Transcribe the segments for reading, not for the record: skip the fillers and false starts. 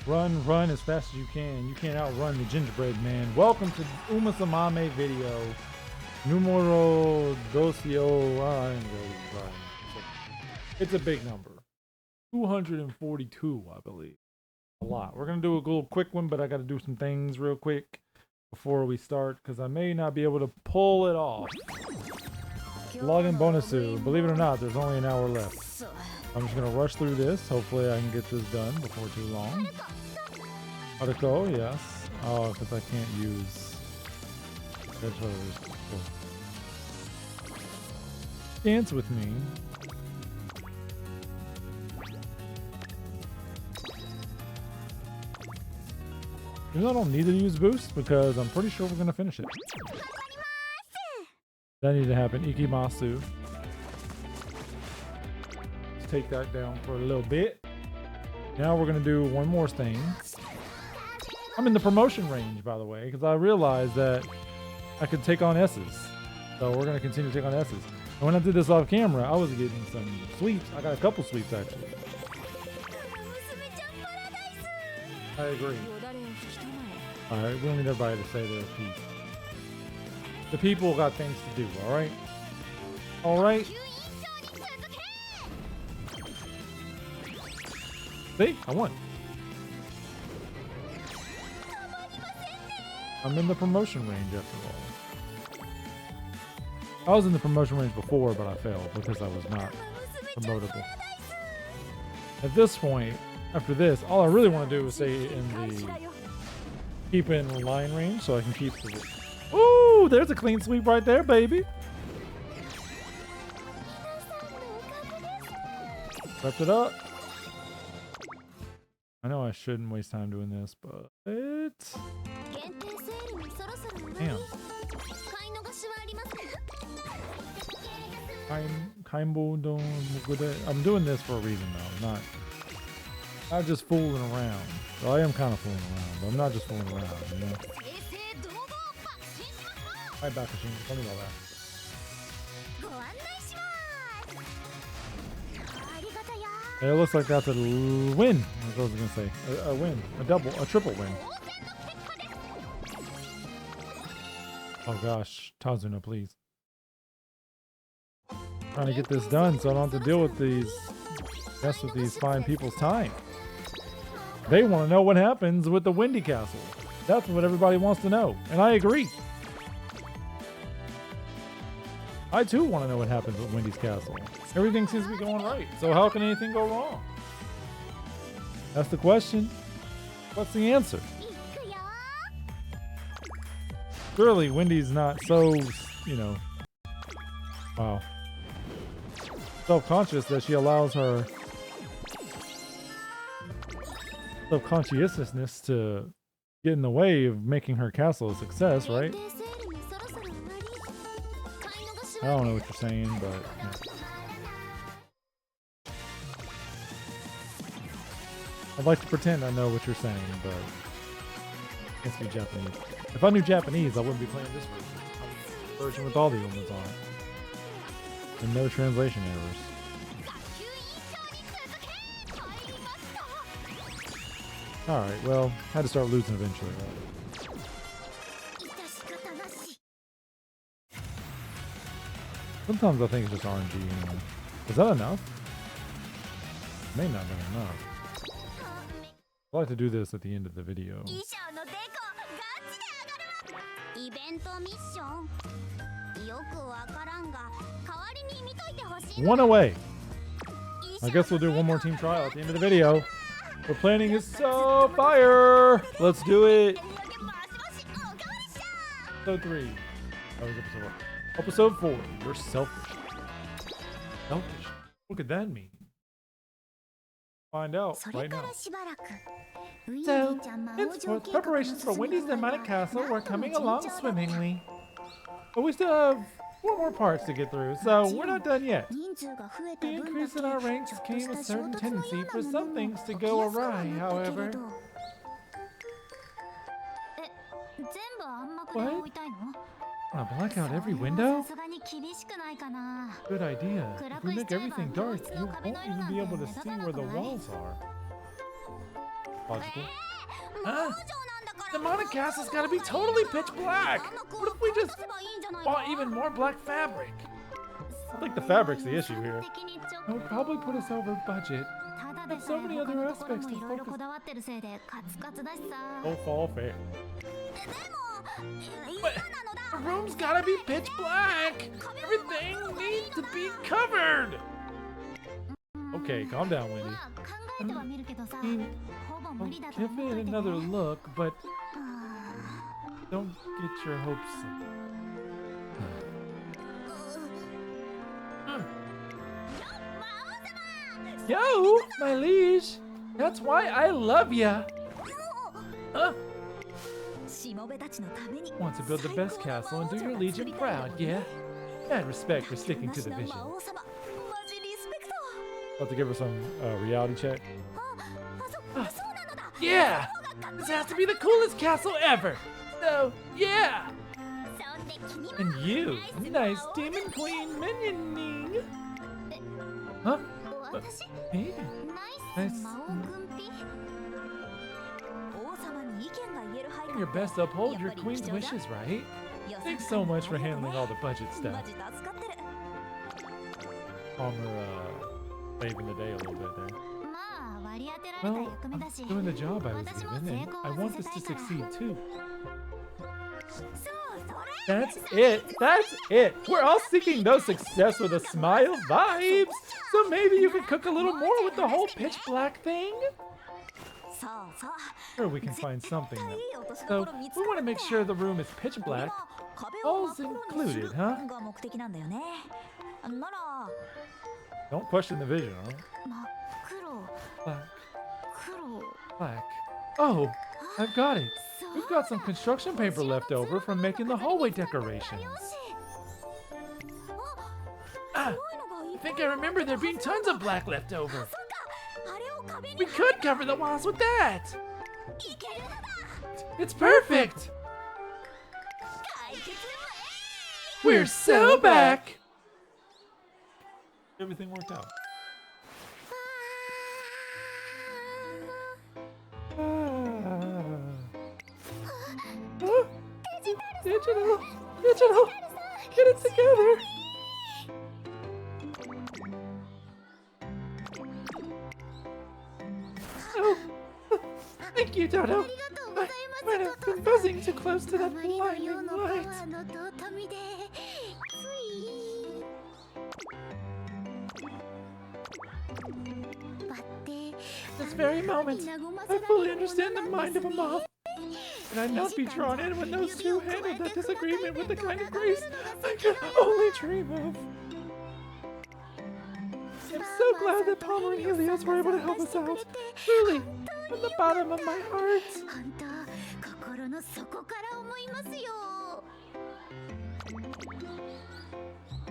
Run, run as fast as you can. You can't outrun the gingerbread man. Welcome to Umamusume video. Numero docio. It's a big number. 242, I believe. A lot. We're going to do a little quick one, but I got to do some things real quick before we start because I may not be able to pull it off. Login bonusu. Believe it or not, there's only an hour left. I'm just going to rush through this. Hopefully I can get this done before too long. Article, yes. Oh, because I can't use... Dance with me. Even though I don't need to use boost because I'm pretty sure we're going to finish it. That needed to happen. Ikimasu. Let's take that down for a little bit. Now we're going to do one more thing. I'm in the promotion range, by the way, because I realized that I could take on S's. So we're going to continue to take on S's. And when I did this off camera, I was getting some sweeps. I got a couple sweeps, actually. I agree. Alright, we don't need everybody to say their piece. The people got things to do, alright? Alright? See? I won. I'm in the promotion range after all. I was in the promotion range before, but I failed because I was not promotable. At this point, after this, all I really want to do is stay in the... keep in line range so I can keep the... Ooh, there's a clean sweep right there, baby. Wrapped it up. I know I shouldn't waste time doing this, but it's... Damn. I'm doing this for a reason though, not just fooling around. Well, I am kind of fooling around, but I'm not just fooling around, you know? Hi, Bakashin. Tell me about that. It looks like that's a win. That's what I was going to say. A win. A triple win. Oh gosh. Tazuna, please. Trying to get this done so I don't have to deal with these... mess with these fine people's time. They want to know what happens with the Windy Castle. That's what everybody wants to know. And I agree. I too want to know what happens with Windy's Castle. Everything seems to be going right. So how can anything go wrong? That's the question. What's the answer? Surely Windy's not so, you know, wow, self-conscious that she allows her self-consciousness to get in the way of making her castle a success, right? I don't know what you're saying, but... Yeah. I'd like to pretend I know what you're saying, but... It has to be Japanese. If I knew Japanese, I wouldn't be playing this version. Version with all the Umas on it. And no translation errors. Alright, well, had to start losing eventually, right? Sometimes I think it's just RNG anyway. Is that enough? May not be enough. I like to do this at the end of the video. One away! I guess we'll do one more team trial at the end of the video. We're planning is so fire! Let's do it! Episode 3. That was episode 1. Episode 4. You're selfish. Selfish? What could that mean? Find out right now. So, henceforth, preparations for Windy's demonic castle were coming along swimmingly. But we still have 4 more parts to get through, so we're not done yet. The increase in our ranks came a certain tendency for some things to go awry, however. What? Want to black out every window? Good idea. If we make everything dark, you won't even be able to see where the walls are. Logical. Demonic castle's gotta be totally pitch black. What if we just bought even more black fabric? I think the fabric's the issue here. It would probably put us over budget. There's so many other aspects to focus. Oh, fall fair. But the room's gotta be pitch black. Everything needs to be covered. Okay, calm down, Wendy. I'll give it another look, but don't get your hopes up. Yo, my liege, that's why I love ya. Want to build the best castle and do your legion proud, yeah? Mad respect for sticking to the vision. About to give her some reality check. Yeah! This has to be the coolest castle ever! So, yeah! And you, nice demon queen minioning! Huh? Hey, nice. Your best to uphold your queen's wishes, right? Thanks so much for handling all the budget stuff. Palmer, saving the day a little bit there. Well, I'm doing the job I was given, and I want this to succeed too. That's it! That's it! We're all seeking those success with a smile vibes! So maybe you could cook a little more with the whole pitch black thing? Sure, we can find something though. So, we want to make sure the room is pitch black. All's included, huh? Don't question the vision, huh? Black. Black. Oh, I've got it. We've got some construction paper left over from making the hallway decorations. I think I remember there being tons of black left over. We could cover the walls with that. It's perfect. We're so back. Everything worked out. Digital, get it together. Oh, thank you, Dodo. I might have been buzzing too close to that blinding light. This very moment, I fully understand the mind of a moth. And I'd not be drawn in when those two handled that disagreement with the kind of grace I could only dream of. I'm so glad that Palmer and Helios were able to help us out. Truly, from the bottom of my heart.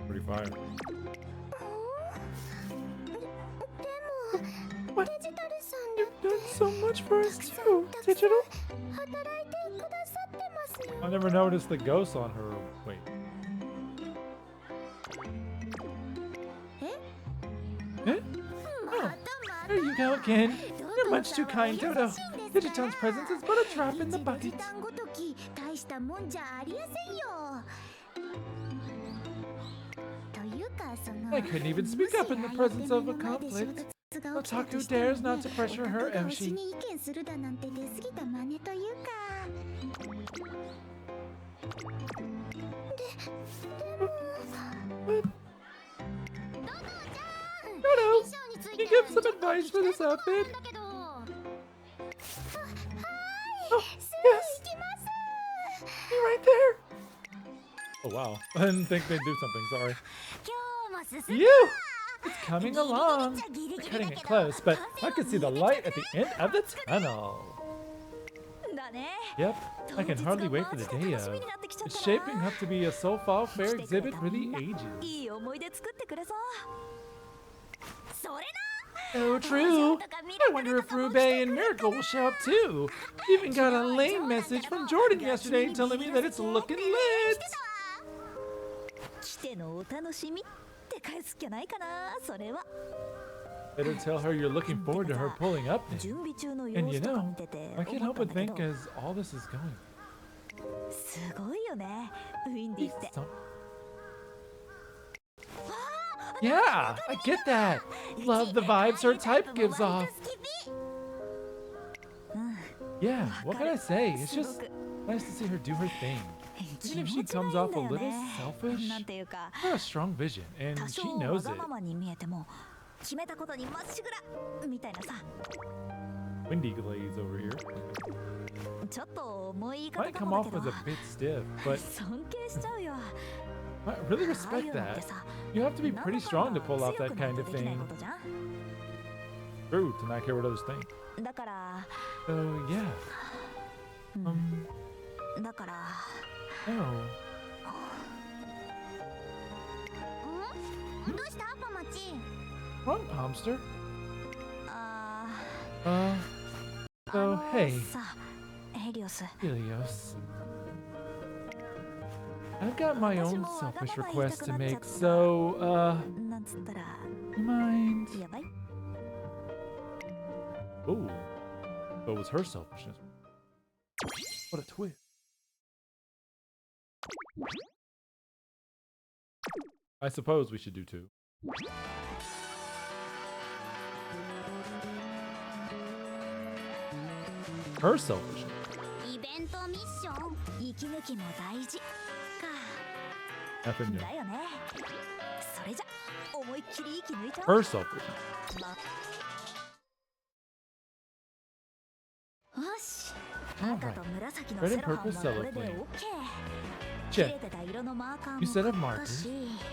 Pretty fire. What? You've done so much for us too, Digital. I never noticed the ghost on her. Wait. Eh? Oh, there you go again. You're much too kind, Dodo. Digiton's presence is but a drop in the bucket. I couldn't even speak up in the presence of a conflict. Otaku dares not to pressure her Oshi. What? Dodo, can you give some advice for this outfit? Oh, yes! You're right there! Oh wow, I didn't think they'd do something, sorry. You! It's coming along. We're cutting it close, but I can see the light at the end of the tunnel. Yep, I can hardly wait for the day of. It's shaping up to be a so-far fair exhibit for the ages. So true. I wonder if Rube and Miracle will show up too. Even got a lame message from Jordan yesterday telling me that it's looking lit. Better tell her you're looking forward to her pulling up next. And you know, I can't help but think as all this is going. Yeah, I get that. Love the vibes her type gives off. Yeah, what can I say? It's just nice to see her do her thing. Even if she comes off a little selfish, she's got a strong vision, and she knows it. Windy glaze over here. Might come off as a bit stiff, but I really respect that. You have to be pretty strong to pull off that kind of thing. True, to not care what others think. So, yeah. Oh. Wrong, Pomster. So, hey. Helios. I've got my own selfish request to make, so, you mind? Ooh. So it was her selfishness. What a twist. I suppose we should do two. Her selfishness. Nothing new. Her selfishness. Alright. Red and purple cellophane. Check. You said of markers.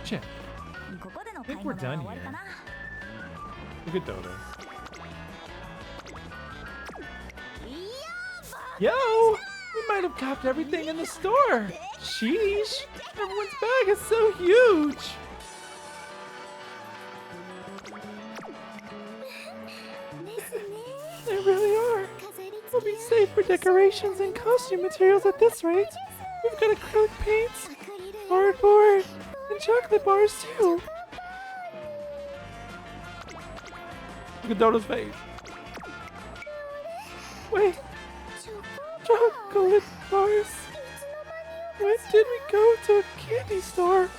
Check. I think we're done here. Look at Dodo. Yo! We might have copped everything in the store! Sheesh! Everyone's bag is so huge! They really are. We'll be safe for decorations and costume materials at this rate. We've got acrylic paints, cardboard, and chocolate bars too. Look at Dodo's face. Wait. Chocolate bars. When did we go to a candy store?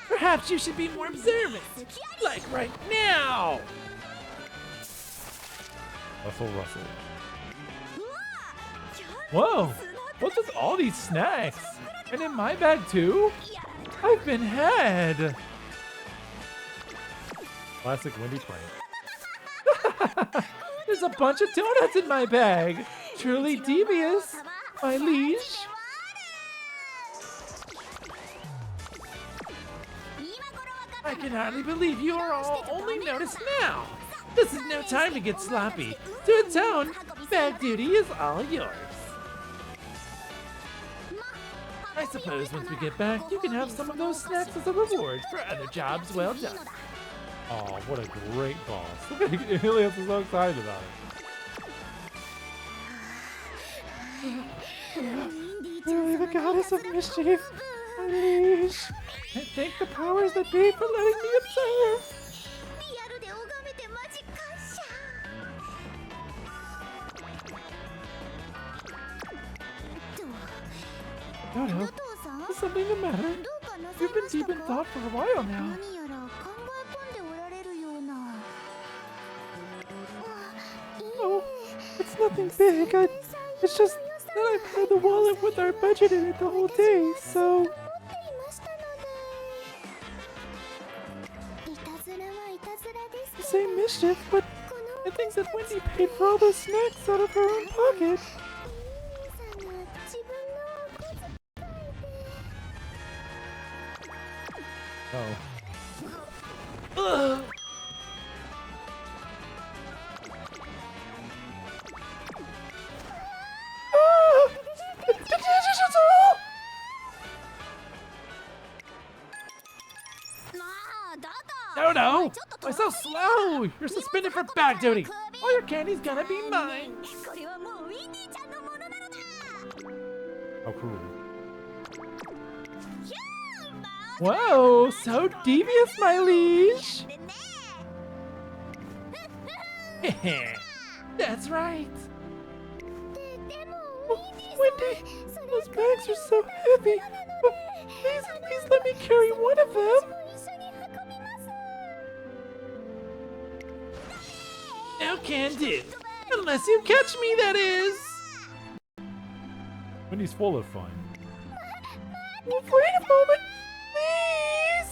Perhaps you should be more observant. Like right now. Russell. Whoa. What's with all these snacks? And in my bag too? I've been had. Classic Wendy prank. There's a bunch of donuts in my bag. Truly devious, my liege. I can hardly believe you are all only noticed now. This is no time to get sloppy. To atone, bag duty is all yours. I suppose once we get back, you can have some of those snacks as a reward for other jobs well done. Oh, what a great boss. Look at Helios is so excited about it. Really the goddess of mischief. Unleash. I thank the powers that be for letting me observe. Dodo, is something the matter? You've been deep in thought for a while now. Oh, it's nothing big. It's just that I've had the wallet with our budget in it the whole day, so... The same mischief, but I think that Wendy paid for all those snacks out of her own pocket. Oh. Ugh. No! Why so slow? You're suspended for bag duty! All your candy's gonna be mine! How cruel. Whoa, so devious, my liege. That's right. Wendy, those bags are so heavy. Please let me carry one of them. No can do. Unless you catch me, that is. Wendy's full of fun. Wait a moment, please.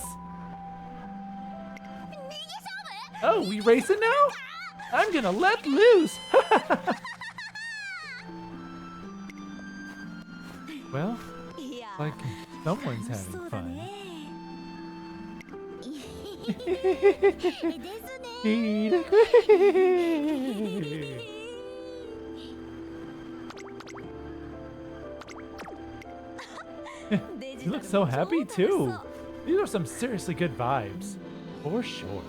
Oh, we racing now? I'm gonna let loose. Well, like someone's having fun. You look so happy too. These are some seriously good vibes. For sure.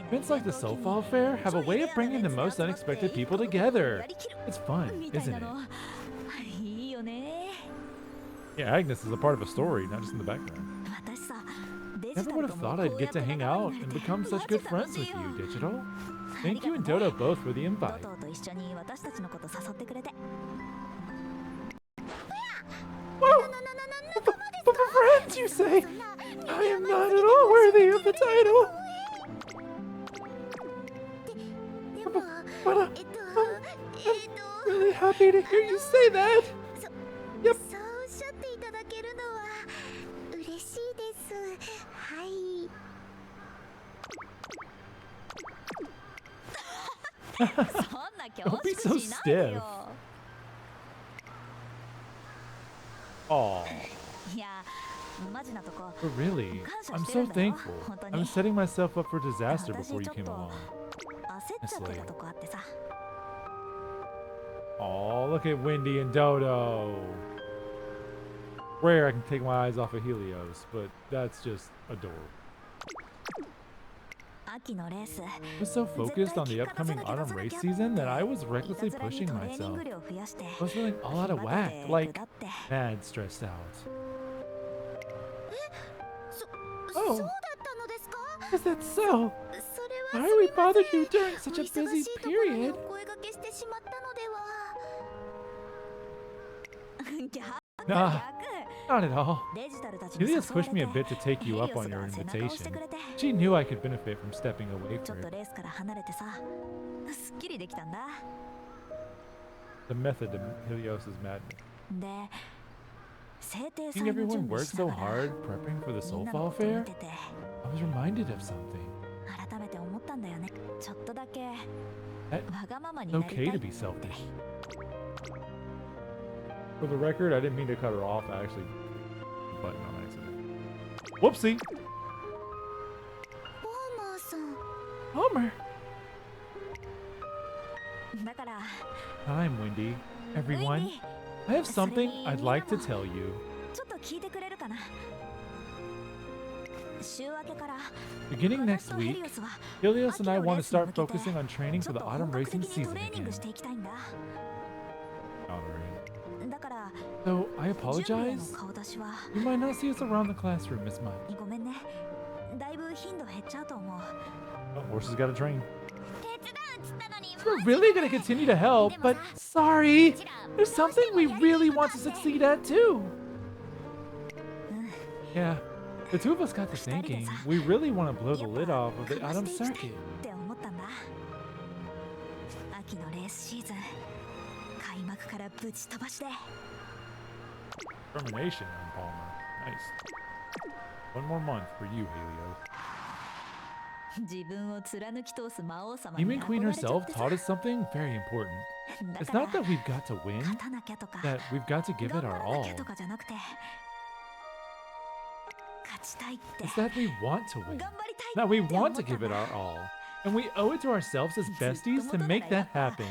Events like the Soulfall Fair have a way of bringing the most unexpected people together. It's fun, isn't it? Yeah, Agnes is a part of a story, not just in the background. Never would have thought I'd get to hang out and become such good friends with you, Digital. Thank you and Dodo both for the invite. Whoa! But for friends, you say? I am not at all worthy of the title. But I'm really happy to hear you say that. Yep. Don't be so stiff. Aw. But really, I'm so thankful. I was setting myself up for disaster before you came along. Honestly. Aw, look at Wendy and Dodo. Rare I can take my eyes off of Helios, but that's just adorable. I was so focused on the upcoming autumn race season that I was recklessly pushing myself. I was feeling all out of whack, like mad stressed out. Oh, is that so? Why we bothered you during such a busy period? Nah, not at all. Helios pushed me a bit to take you up on your invitation. She knew I could benefit from stepping away from it. The method to Helios' madness. Seeing everyone work so hard prepping for the Soulfall Fair, I was reminded of something. It's okay to be selfish. For the record, I didn't mean to cut her off. I actually button on accident. Whoopsie! Palmer! I'm Wendy. Everyone, I have something I'd like to tell you. Beginning next week, Helios and I want to start focusing on training for the autumn racing season again. So, I apologize. You might not see us around the classroom as much. Oh, horses gotta train. We're really gonna continue to help, but sorry, there's something we really want to succeed at too. Yeah, the two of us got to thinking, we really want to blow the lid off of the autumn circuit. Determination on Palmer. Nice. One more month for you, Helios. Demon Queen herself taught us something very important. It's not that we've got to win, that we've got to give it our all. It's that we want to win, that we want to give it our all, and we owe it to ourselves as besties to make that happen.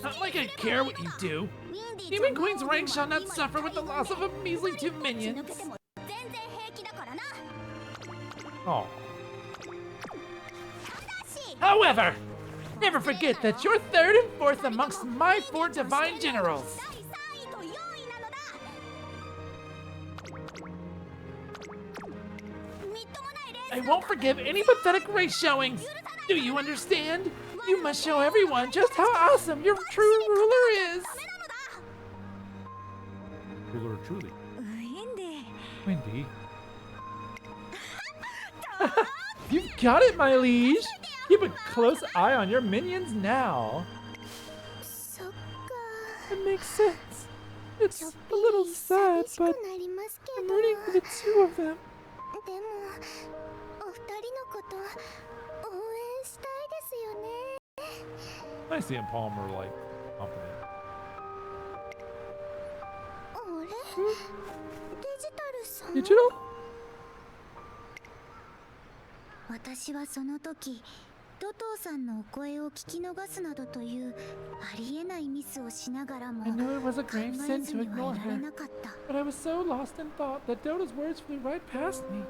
Not like I care what you do. Demon Queen's rank shall not suffer with the loss of a measly 2 minions. Oh. However, never forget that you're 3rd and 4th amongst my 4 divine generals. I won't forgive any pathetic race showings. Do you understand? You must show everyone just how awesome your true ruler is. Ruler truly. Windy. You've got it, my liege. Keep a close eye on your minions now. It makes sense. It's a little sad, but I'm rooting for the 2 of them. I see him Palmer like confident. Digital? 私はその時、ドトーさんのお声を聞き逃すなどというありえないミスをしながらも I know it was a 考 grave え sin ず to には ignore いられ her, なかった。 but I was so lost in thought that Dota's words flew right past me.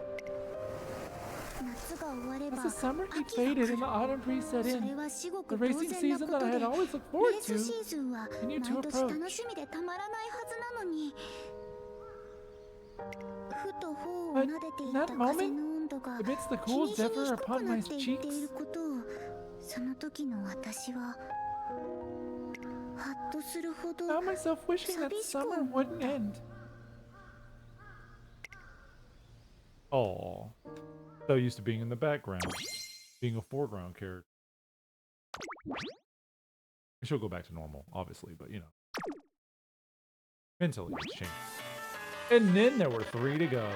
夏が終われば As the summer 秋 heat が faded 来 and the る。 autumn breeze set そ in, れは至極 the 当 racing 然な season こ that と I で、 had always looked レ forward ース to シーズンは continued 毎 to 年 approach. 楽しみでたまらないはずなのに、ふと頬を But 撫でてい in た that 風 moment, の温度が amidst the 日 cool に日に zephyr 低く upon な my っていってい cheeks, ることを、その時の私はハッとするほど found myself wishing that 寂しく summer 思っ wouldn't た。 end. Oh, so used to being in the background, being a foreground character. She'll go back to normal, obviously, but you know, mentally it's changed. And then there were 3 to go.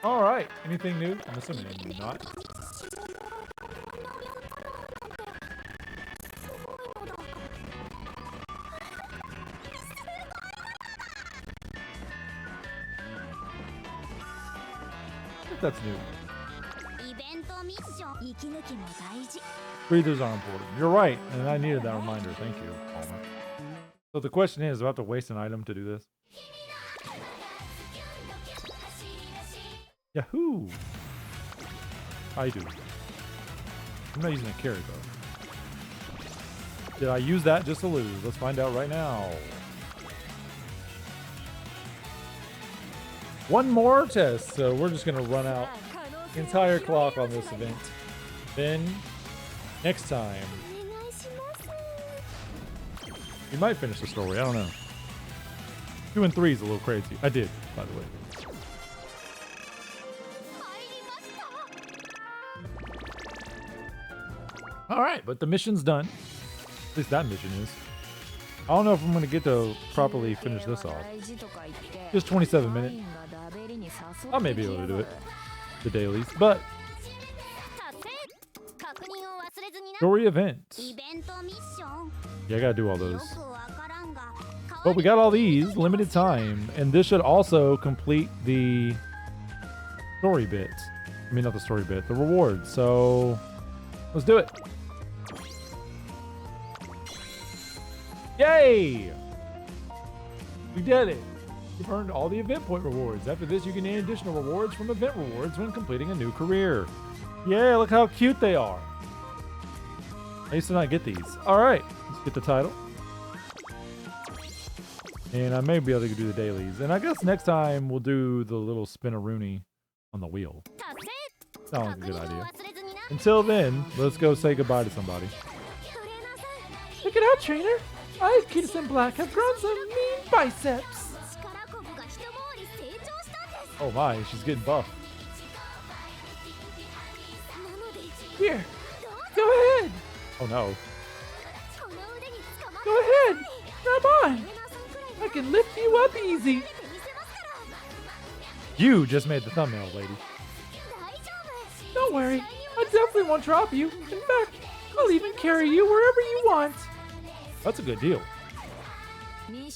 All right, anything new? I'm assuming not. I think that's new. Breathers are important. You're right, and I needed that reminder. Thank you, Palmer. So the question is, do I have to waste an item to do this? Yahoo! I do. I'm not using a carry though. Did I use that just to lose? Let's find out right now. One more test, so we're just gonna run out the entire clock on this event. Then, next time, we might finish the story. I don't know. 2 and 3 is a little crazy. I did, by the way. All right, but the mission's done. At least that mission is. I don't know if I'm going to get to properly finish this off. Just 27 minutes. I may be able to do it. The dailies. But story event. Yeah, I got to do all those. But we got all these. Limited time. And this should also complete the story bit. I mean, not the story bit. The reward. So let's do it. Yay! We did it! You've earned all the event point rewards. After this, you can gain additional rewards from event rewards when completing a new career. Yeah, look how cute they are. I used to not get these. Alright, let's get the title. And I may be able to do the dailies. And I guess next time we'll do the little spin-a-rooney on the wheel. Sounds like a good idea. Until then, let's go say goodbye to somebody. Check it out, trainer! I, Kitasan Black, have grown some mean biceps! Oh my, she's getting buff. Here, go ahead! Oh no. Go ahead! Grab on! I can lift you up easy! You just made the thumbnail, lady. Don't worry, I definitely won't drop you. In fact, I'll even carry you wherever you want. That's a good deal. I'm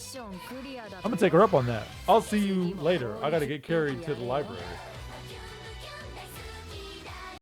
gonna take her up on that. I'll see you later. I gotta get carried to the library.